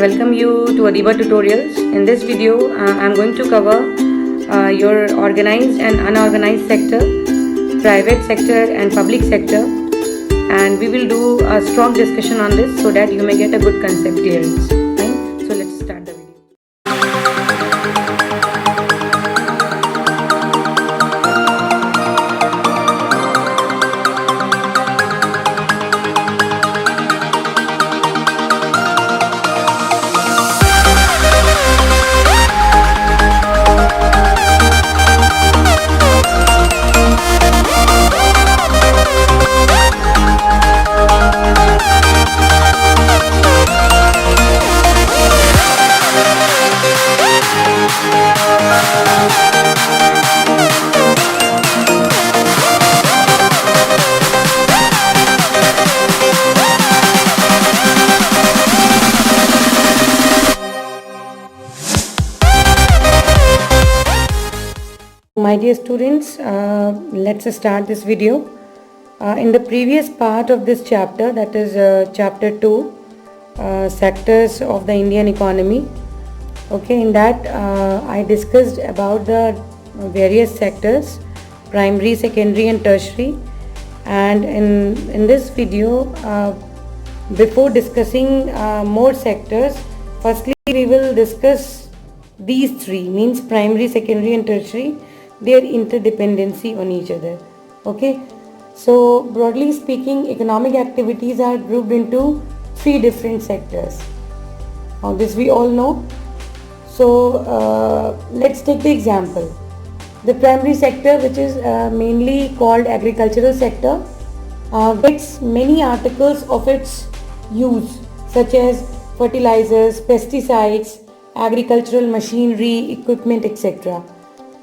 welcome you to Adiba Tutorials. In this video, I am going to cover your organized and unorganized sector, private sector and public sector, and we will do a strong discussion on this so that you may get a good concept clearance. Fine? So let's start the video. My dear students, let's start this video. In the previous part of this chapter, that is chapter 2, sectors of the Indian economy. Okay, in that I discussed about the various sectors, primary, secondary and tertiary. And in this video, before discussing more sectors, firstly we will discuss these three, means primary, secondary and tertiary, their interdependency on each other. Okay, so broadly speaking, economic activities are grouped into three different sectors. Now this we all know. So let's take the example. The primary sector, which is mainly called agricultural sector, gets many articles of its use such as fertilizers, pesticides, agricultural machinery, equipment, etc.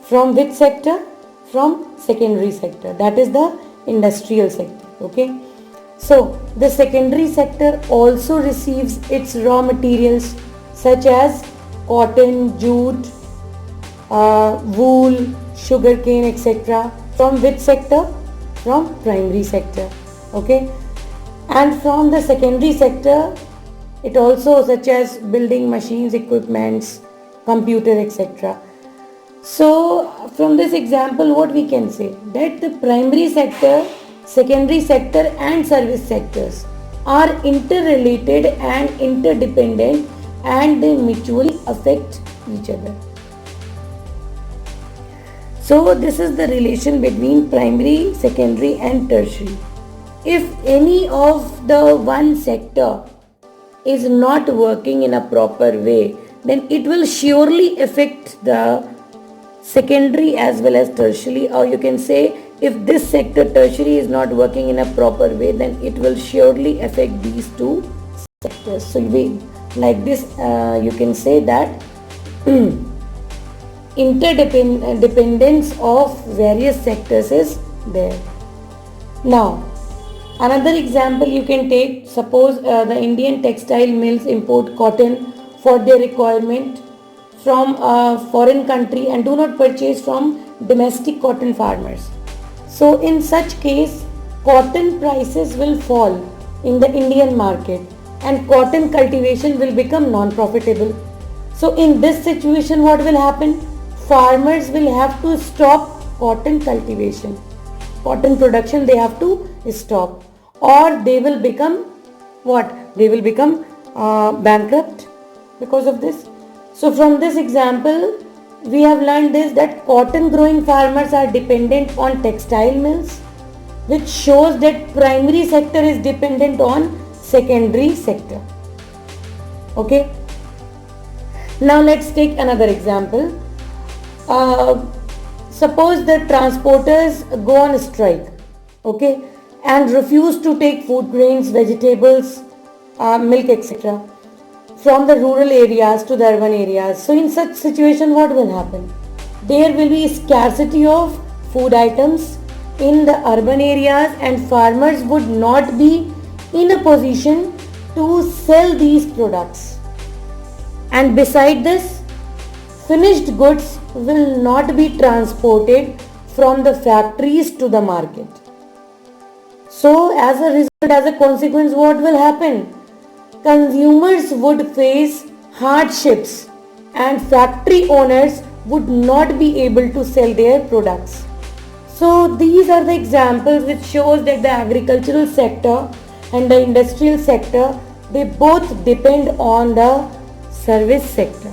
From which sector? From secondary sector, that is the industrial sector. Okay, so the secondary sector also receives its raw materials such as cotton, jute, wool, sugarcane, etc. From which sector? From primary sector. Okay, and from the secondary sector it also such as building machines, equipments, computer, etc. So from this example, what we can say, that the primary sector, secondary sector and service sectors are interrelated and interdependent, and they mutually affect each other. So this is the relation between primary, secondary and tertiary. If any of the one sector is not working in a proper way, then it will surely affect the secondary as well as tertiary, or you can say if this sector tertiary is not working in a proper way, then it will surely affect these two sectors. So we, like this you can say that interdependence of various sectors is there. Now another example you can take, suppose the Indian textile mills import cotton for their requirement from a foreign country and do not purchase from domestic cotton farmers. So in such case, cotton prices will fall in the Indian market and cotton cultivation will become non-profitable. So in this situation, what will happen? Farmers will have to stop cotton cultivation, cotton production they have to stop, or they will become what? They will become bankrupt because of this. So from this example, we have learned this, that cotton growing farmers are dependent on textile mills, which shows that primary sector is dependent on secondary sector. Okay. Now let's take another example. Suppose the transporters go on strike, okay, and refuse to take food grains, vegetables, milk, etc. from the rural areas to the urban areas. So in such situation, what will happen? There will be scarcity of food items in the urban areas and farmers would not be in a position to sell these products. And beside this, finished goods will not be transported from the factories to the market. So as a result, as a consequence, what will happen? consumers would face hardships and factory owners would not be able to sell their products. So these are the examples which shows that the agricultural sector and the industrial sector, they both depend on the service sector.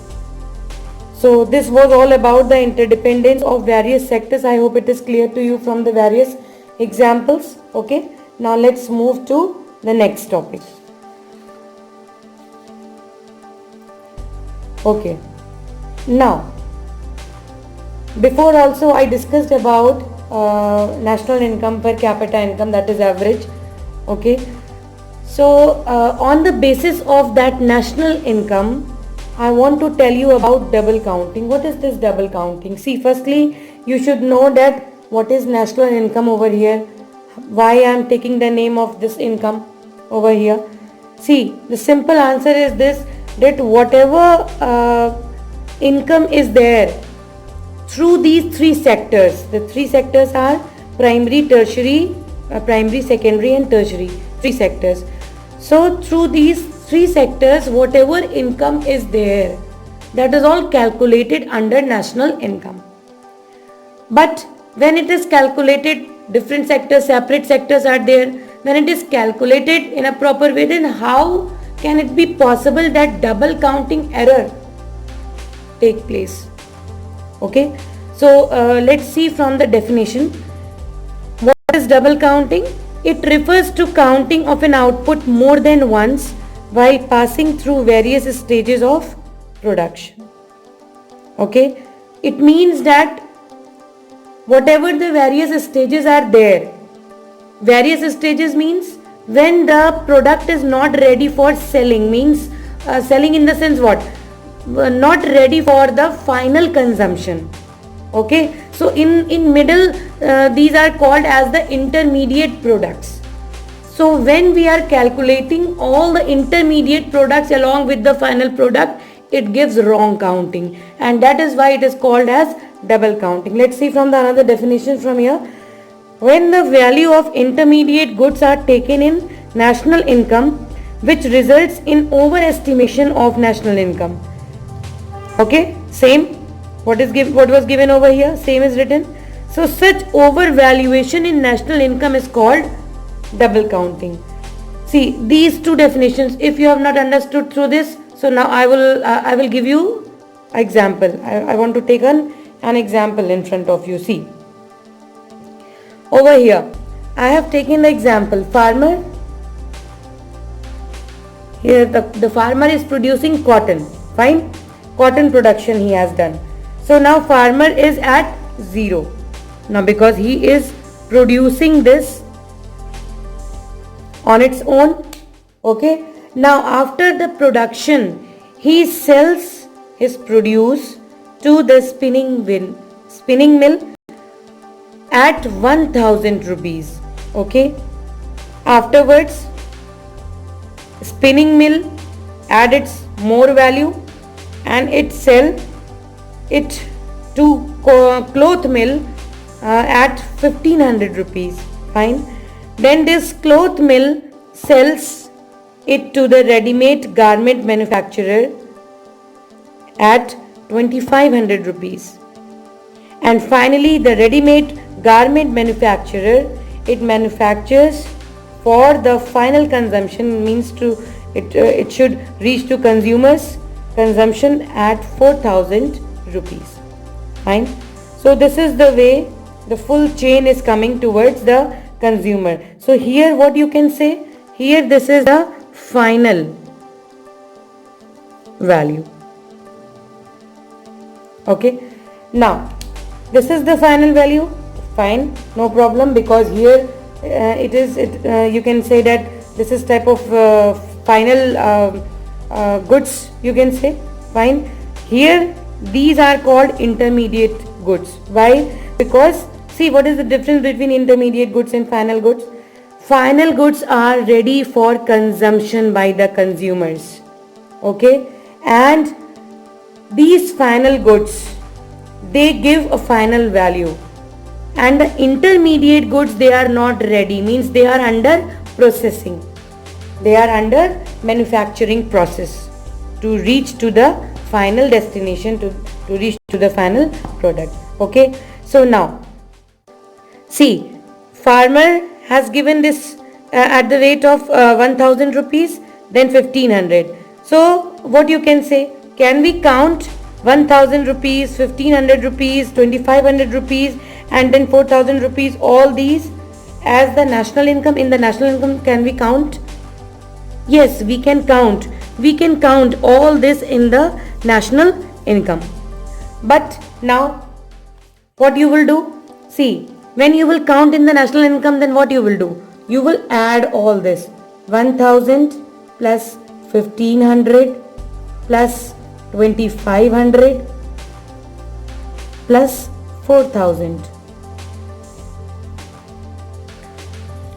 So this was all about the interdependence of various sectors. I hope it is clear to you from the various examples. Okay, now let's move to the next topic. Okay, now before also I discussed about national income per capita income, that is average. Okay, so on the basis of that national income, I want to tell you about double counting. What is this double counting? See, firstly you should know that what is national income over here, why I am taking the name of this income over here. See, the simple answer is this, that whatever income is there through these three sectors, the three sectors are primary, tertiary, primary, secondary and tertiary, three sectors. So through these three sectors, whatever income is there, that is all calculated under national income. But when it is calculated, different sectors, separate sectors are there. When it is calculated in a proper way, then how can it be possible that double counting error take place? Okay, so let's see from the definition. What is double counting? It refers to counting of an output more than once while passing through various stages of production. Okay, it means that whatever the various stages are there, various stages means when the product is not ready for selling, means selling in the sense what? Not ready for the final consumption. Okay, so in middle these are called as the intermediate products. So when we are calculating all the intermediate products along with the final product, it gives wrong counting, and that is why it is called as double counting. Let's see from the another definition from here. When the value of intermediate goods are taken in national income, which results in overestimation of national income. Okay, same. What was given over here, same is written. So such overvaluation in national income is called double counting. See these two definitions. If you have not understood through this, so now I will give you example. I want to take an example in front of you. See over here, I have taken the example farmer. Here the farmer is producing cotton. Fine, cotton production he has done. So now farmer is at 0. Now because he is producing this on its own. Okay, now after the production he sells his produce to the spinning mill at 1000 rupees. Okay, afterwards spinning mill added more value and it sell it to cloth mill at 1500 rupees. Fine, then this cloth mill sells it to the ready-made garment manufacturer at 2500 rupees, and finally the ready-made garment manufacturer, it manufactures for the final consumption, means it should reach to consumers consumption at 4000 rupees. Fine, so this is the way the full chain is coming towards the consumer. So here what you can say, here this is the final value. Okay, now this is the final value. Fine, no problem, because here you can say that this is type of final goods, you can say. Fine, here these are called intermediate goods. Why? Because see, what is the difference between intermediate goods and final goods? Final goods are ready for consumption by the consumers. Okay, and these final goods, they give a final value, and the intermediate goods, they are not ready, means they are under processing. They are under manufacturing process to reach to the final destination, to reach to the final product. Okay, so now see, farmer has given this at the rate of 1000 rupees, then 1500. So what you can say, can we count 1000 rupees, 1500 rupees, 2500 rupees and then 4000 rupees, all these as the national income? In the national income, can we count? Yes, we can count. We can count all this in the national income. But now what you will do? See, when you will count in the national income, then what you will do? You will add all this. 1000 plus 1500 plus 2500 plus 4000.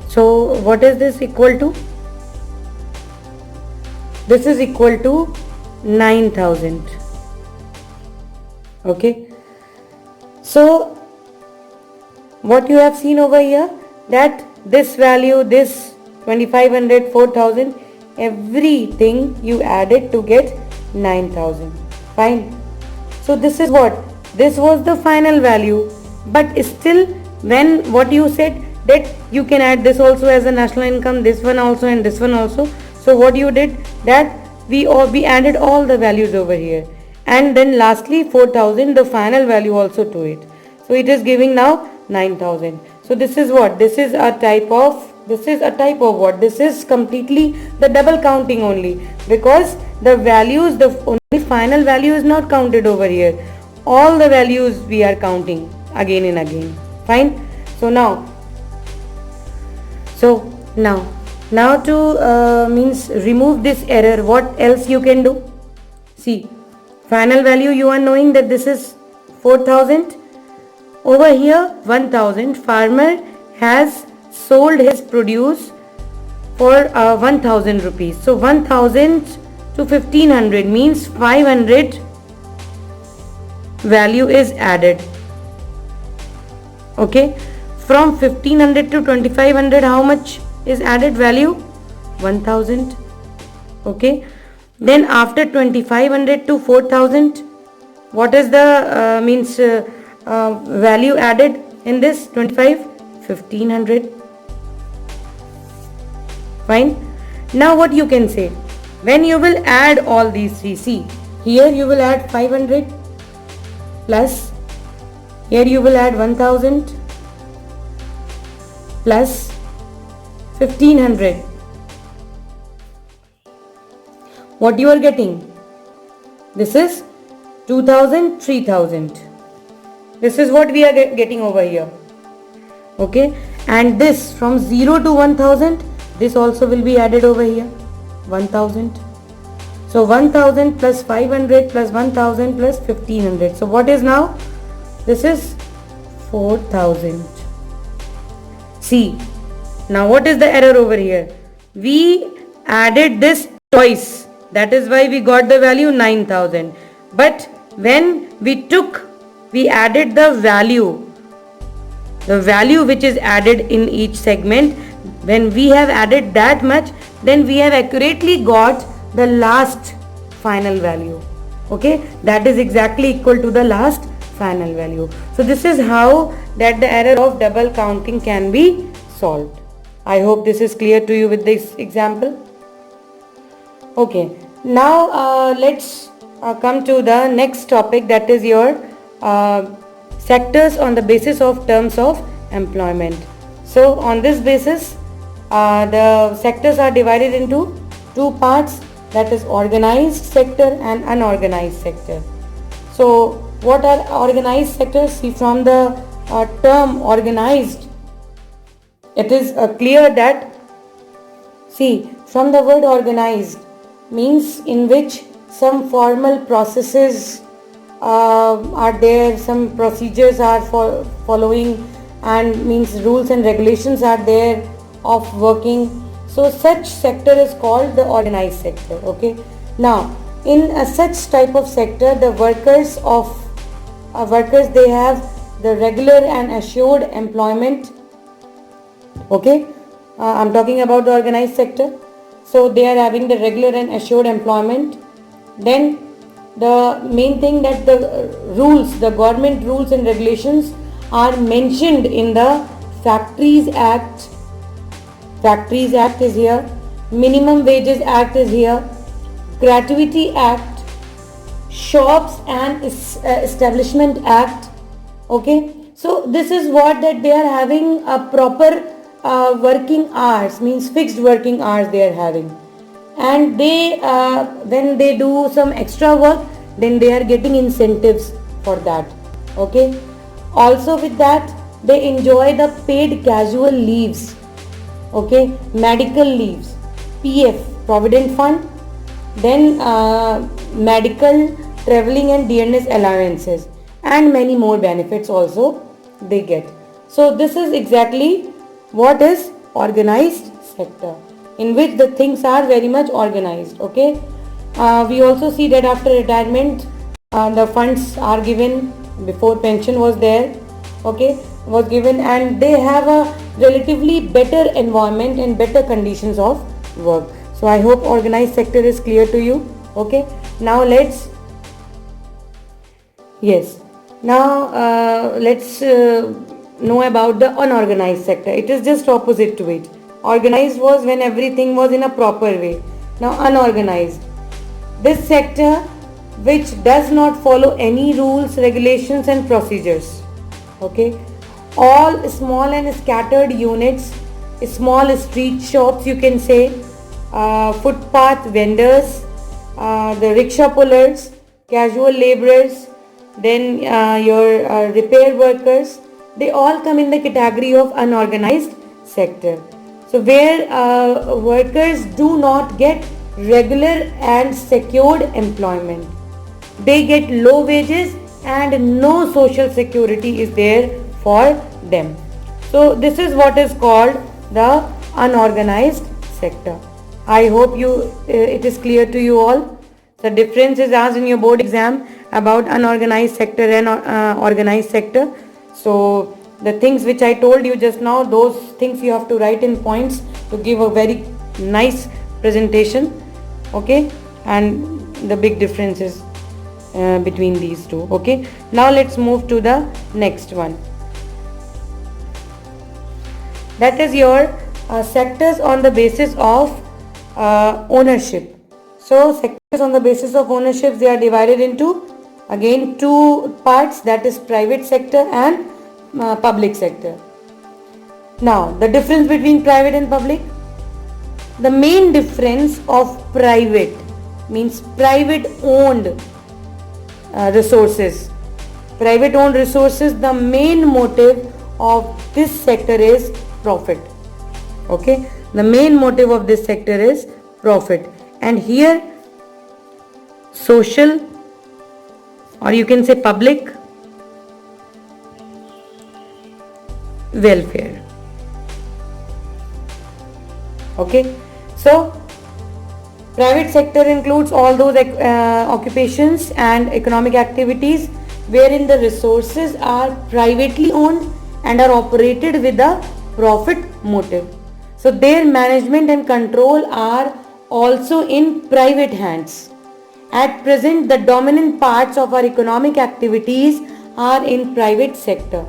So what is this equal to? This is equal to 9000. Okay. So what you have seen over here, that this value, this 2500, 4000, everything you added to get 9000. Fine. So this is what? This was the final value. But still, when what you said that you can add this also as a national income, this one also and this one also. So what you did, that we added all the values over here, and then lastly 4000, the final value also to it. So it is giving now 9000. So this is what? This is a type of what? This is completely the double counting only, because the values, the only final value is not counted over here. All the values we are counting again and again. Fine. So now to means remove this error, what else you can do? See, final value you are knowing that this is 4000. Over here 1000, farmer has sold his produce for 1000 rupees. So 1000 to 1500 means 500 value is added. Okay, from 1500 to 2500, how much is added value? 1000. Okay, then after 2500 to 4000, what is the value added in this 25? 1500. Fine. Now what you can say, when you will add all these three, see, here you will add 500 plus, here you will add 1000 plus 1500. What you are getting? This is 2000, 3000. This is what we are getting over here. Okay, and this from 0 to 1000, this also will be added over here, 1000. So 1000 plus 500 plus 1000 plus 1500. So what is now? This is 4000. See, now what is the error over here? We added this twice. That is why we got the value 9000. But when we added the value which is added in each segment, when we have added that much, then we have accurately got the last final value. Okay, that is exactly equal to the last final value. So this is how that the error of double counting can be solved. I hope this is clear to you with this example. Okay, now let's come to the next topic, that is your sectors on the basis of terms of employment. So on this basis, the sectors are divided into two parts, that is organized sector and unorganized sector. So what are organized sectors? See, from the term organized, it is clear that, see, from the word organized means in which some formal processes are there, some procedures are following, and means rules and regulations are there of working. So such sector is called the organized sector. Okay, now in such type of sector, the workers they have the regular and assured employment. Okay, I'm talking about the organized sector. So they are having the regular and assured employment. Then the main thing that the government rules and regulations are mentioned in the Factories Act. Factories Act is here. Minimum Wages Act is here. Gratuity Act. Shops and Establishment Act. Okay. So this is what that they are having a proper working hours, means fixed working hours they are having, and they when they do some extra work, then they are getting incentives for that. Okay. Also with that, they enjoy the paid casual leaves. Okay, medical leaves, PF, Provident Fund, then medical, traveling and dearness allowances, and many more benefits also they get. So this is exactly what is organized sector, in which the things are very much organized. Okay. We also see that after retirement, the funds are given. Before, pension was there. Okay, was given, and they have a relatively better environment and better conditions of work. So I hope organized sector is clear to you. Okay. Now let's know about the unorganized sector. It is just opposite to it. Organized was when everything was in a proper way. Now unorganized, this sector which does not follow any rules, regulations and procedures. Okay. All small and scattered units, small street shops, you can say, footpath vendors, the rickshaw pullers, casual laborers, then your repair workers, they all come in the category of unorganized sector. So where workers do not get regular and secured employment, they get low wages and no social security is there for them. So this is what is called the unorganized sector. I hope it is clear to you all. The difference is asked in your board exam about unorganized sector and organized sector. So the things which I told you just now, those things you have to write in points to give a very nice presentation. Okay, and the big differences between these two. Okay, now let's move to the next one. That is your sectors on the basis of ownership. So sectors on the basis of ownership, they are divided into again two parts, that is private sector and public sector. Now the difference between private and public. The main difference of private means private owned resources. Private owned resources, the main motive of this sector is profit. Okay, the main motive of this sector is profit, and here social, or you can say public welfare. Okay, so private sector includes all those occupations and economic activities wherein the resources are privately owned and are operated with a profit motive. So their management and control are also in private hands. At present, the dominant parts of our economic activities are in private sector.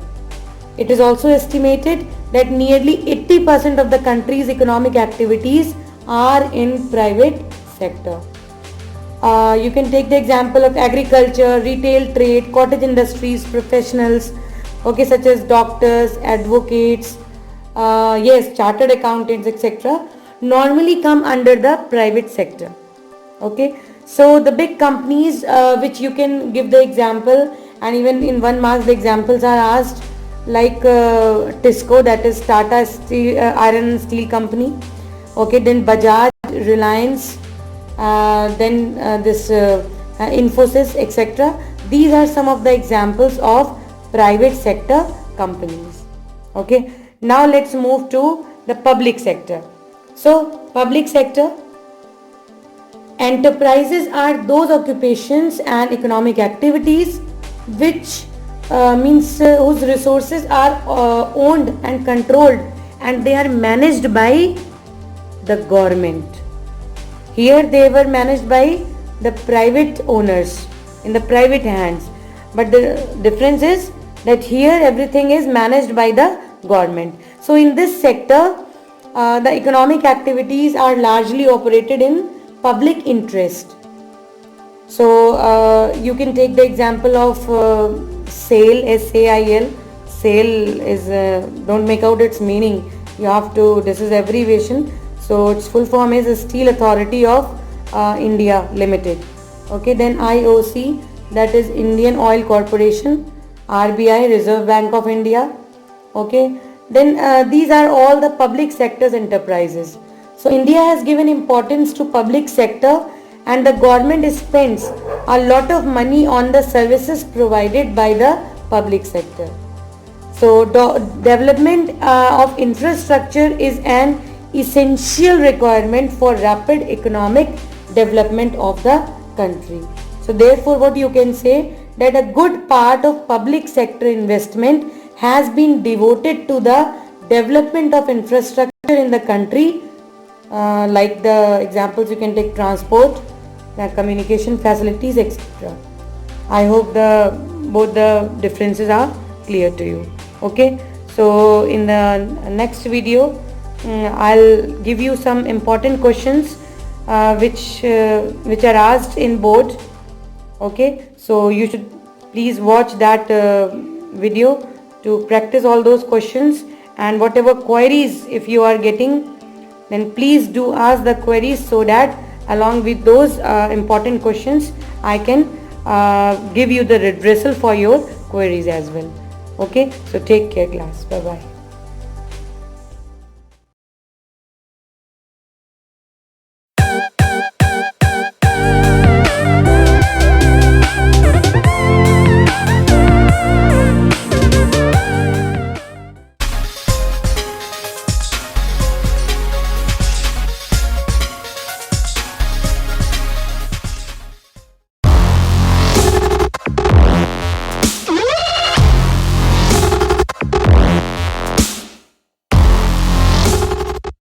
It is also estimated that nearly 80% of the country's economic activities are in private sector. You can take the example of agriculture, retail trade, cottage industries, professionals, okay, such as doctors, advocates, chartered accountants, etc. normally come under the private sector. Okay, so the big companies which you can give the example, and even in 1 mark the examples are asked, like TISCO, that is Tata Steel, Iron and Steel Company. Okay, then Bajaj, Reliance, then this Infosys, etc. These are some of the examples of private sector companies. Okay, now let's move to the public sector. So public sector enterprises are those occupations and economic activities which whose resources are owned and controlled, and they are managed by the government. Here they were managed by the private owners, in the private hands. But the difference is that here everything is managed by the government. So in this sector, the economic activities are largely operated in public interest. So you can take the example of SAIL, SAIL. SAIL is, don't make out its meaning. You have to, this is abbreviation. So its full form is Steel Authority of India Limited. Okay, then IOC, that is Indian Oil Corporation. RBI, Reserve Bank of India. Okay, then these are all the public sector's enterprises. So India has given importance to public sector, and the government spends a lot of money on the services provided by the public sector. So development of infrastructure is an essential requirement for rapid economic development of the country. So therefore what you can say, that a good part of public sector investment has been devoted to the development of infrastructure in the country, like the examples you can take: transport, communication facilities, etc. I hope both the differences are clear to you. Okay, so in the next video I'll give you some important questions which are asked in board. Okay, so you should please watch that video to practice all those questions, and whatever queries if you are getting, then please do ask the queries, so that along with those important questions I can give you the redressal for your queries as well. Okay, so take care class. Bye bye.